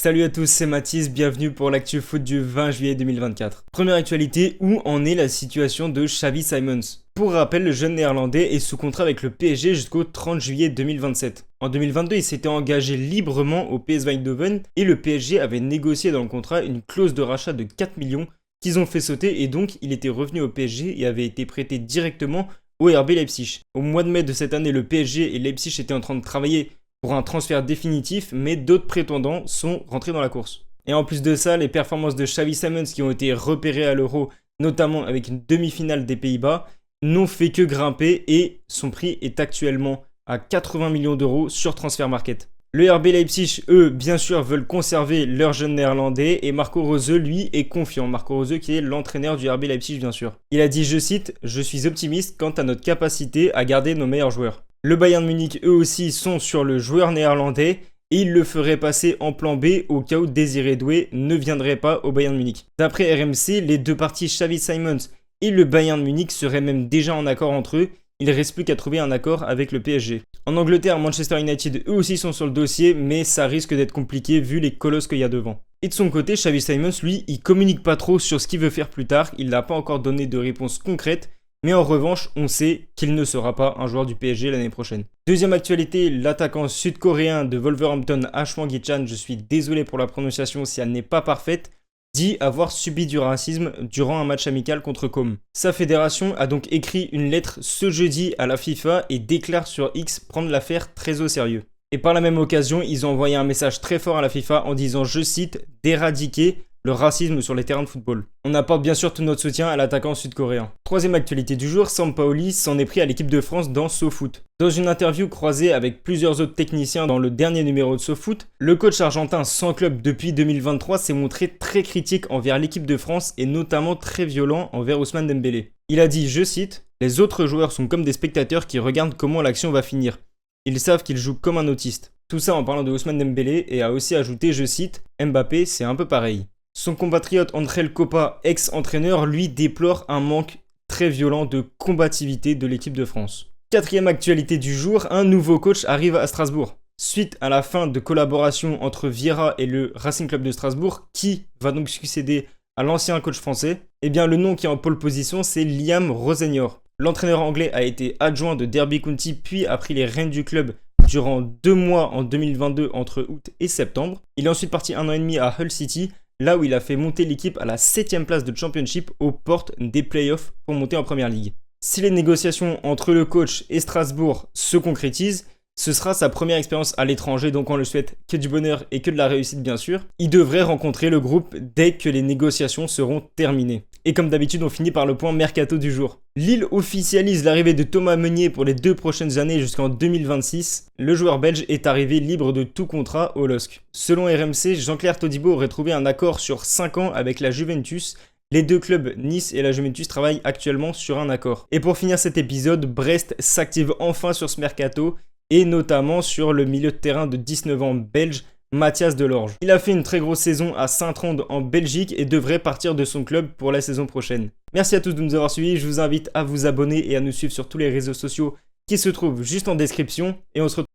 Salut à tous, c'est Mathis, bienvenue pour l'actu foot du 20 juillet 2024. Première actualité, où en est la situation de Xavi Simons? Pour rappel, le jeune néerlandais est sous contrat avec le PSG jusqu'au 30 juillet 2027. En 2022, il s'était engagé librement au PSV Eindhoven et le PSG avait négocié dans le contrat une clause de rachat de 4 millions qu'ils ont fait sauter et donc il était revenu au PSG et avait été prêté directement au RB Leipzig. Au mois de mai de cette année, le PSG et Leipzig étaient en train de travailler pour un transfert définitif, mais d'autres prétendants sont rentrés dans la course. Et en plus de ça, les performances de Xavi Simons qui ont été repérées à l'Euro, notamment avec une demi-finale des Pays-Bas, n'ont fait que grimper et son prix est actuellement à 80 millions d'euros sur Transfermarkt. Le RB Leipzig, eux, bien sûr, veulent conserver leur jeune néerlandais et Marco Rose, lui, est confiant. Marco Rose qui est l'entraîneur du RB Leipzig, bien sûr. Il a dit, je cite, « Je suis optimiste quant à notre capacité à garder nos meilleurs joueurs ». Le Bayern Munich, eux aussi, sont sur le joueur néerlandais et ils le feraient passer en plan B au cas où Désiré Doué ne viendrait pas au Bayern Munich. D'après RMC, les deux parties Xavi Simons et le Bayern Munich seraient même déjà en accord entre eux. Il ne reste plus qu'à trouver un accord avec le PSG. En Angleterre, Manchester United, eux aussi sont sur le dossier, mais ça risque d'être compliqué vu les colosses qu'il y a devant. Et de son côté, Xavi Simons, lui, il communique pas trop sur ce qu'il veut faire plus tard. Il n'a pas encore donné de réponse concrète. Mais en revanche, on sait qu'il ne sera pas un joueur du PSG l'année prochaine. Deuxième actualité, l'attaquant sud-coréen de Wolverhampton, Hwang Hee-chan, je suis désolé pour la prononciation si elle n'est pas parfaite, dit avoir subi du racisme durant un match amical contre Com. Sa fédération a donc écrit une lettre ce jeudi à la FIFA et déclare sur X prendre l'affaire très au sérieux. Et par la même occasion, ils ont envoyé un message très fort à la FIFA en disant, je cite, « d'éradiquer le racisme sur les terrains de football ». On apporte bien sûr tout notre soutien à l'attaquant sud-coréen. Troisième actualité du jour, Sampaoli s'en est pris à l'équipe de France dans SoFoot. Dans une interview croisée avec plusieurs autres techniciens dans le dernier numéro de SoFoot, le coach argentin sans club depuis 2023 s'est montré très critique envers l'équipe de France et notamment très violent envers Ousmane Dembélé. Il a dit, je cite, « Les autres joueurs sont comme des spectateurs qui regardent comment l'action va finir. Ils savent qu'ils jouent comme un autiste. » Tout ça en parlant de Ousmane Dembélé et a aussi ajouté, je cite, « Mbappé, c'est un peu pareil. » Son compatriote André Copa, ex-entraîneur, lui déplore un manque très violent de combativité de l'équipe de France. Quatrième actualité du jour, un nouveau coach arrive à Strasbourg. Suite à la fin de collaboration entre Vieira et le Racing Club de Strasbourg, qui va donc succéder à l'ancien coach français, eh bien le nom qui est en pole position, c'est Liam Rosenyor. L'entraîneur anglais a été adjoint de Derby County puis a pris les rênes du club durant 2 mois en 2022 entre août et septembre. Il est ensuite parti 1 an et demi à Hull City, là où il a fait monter l'équipe à la 7ème place de Championship aux portes des playoffs pour monter en Première Ligue. Si les négociations entre le coach et Strasbourg se concrétisent, ce sera sa première expérience à l'étranger, donc on le souhaite que du bonheur et que de la réussite bien sûr. Il devrait rencontrer le groupe dès que les négociations seront terminées. Et comme d'habitude, on finit par le point mercato du jour. Lille officialise l'arrivée de Thomas Meunier pour les 2 prochaines années jusqu'en 2026. Le joueur belge est arrivé libre de tout contrat au LOSC. Selon RMC, Jean-Claire Todibo aurait trouvé un accord sur 5 ans avec la Juventus. Les deux clubs, Nice et la Juventus, travaillent actuellement sur un accord. Et pour finir cet épisode, Brest s'active enfin sur ce mercato et notamment sur le milieu de terrain de 19 ans belge, Mathias Delorge. Il a fait une très grosse saison à Saint-Trond en Belgique et devrait partir de son club pour la saison prochaine. Merci à tous de nous avoir suivis, je vous invite à vous abonner et à nous suivre sur tous les réseaux sociaux qui se trouvent juste en description et on se retrouve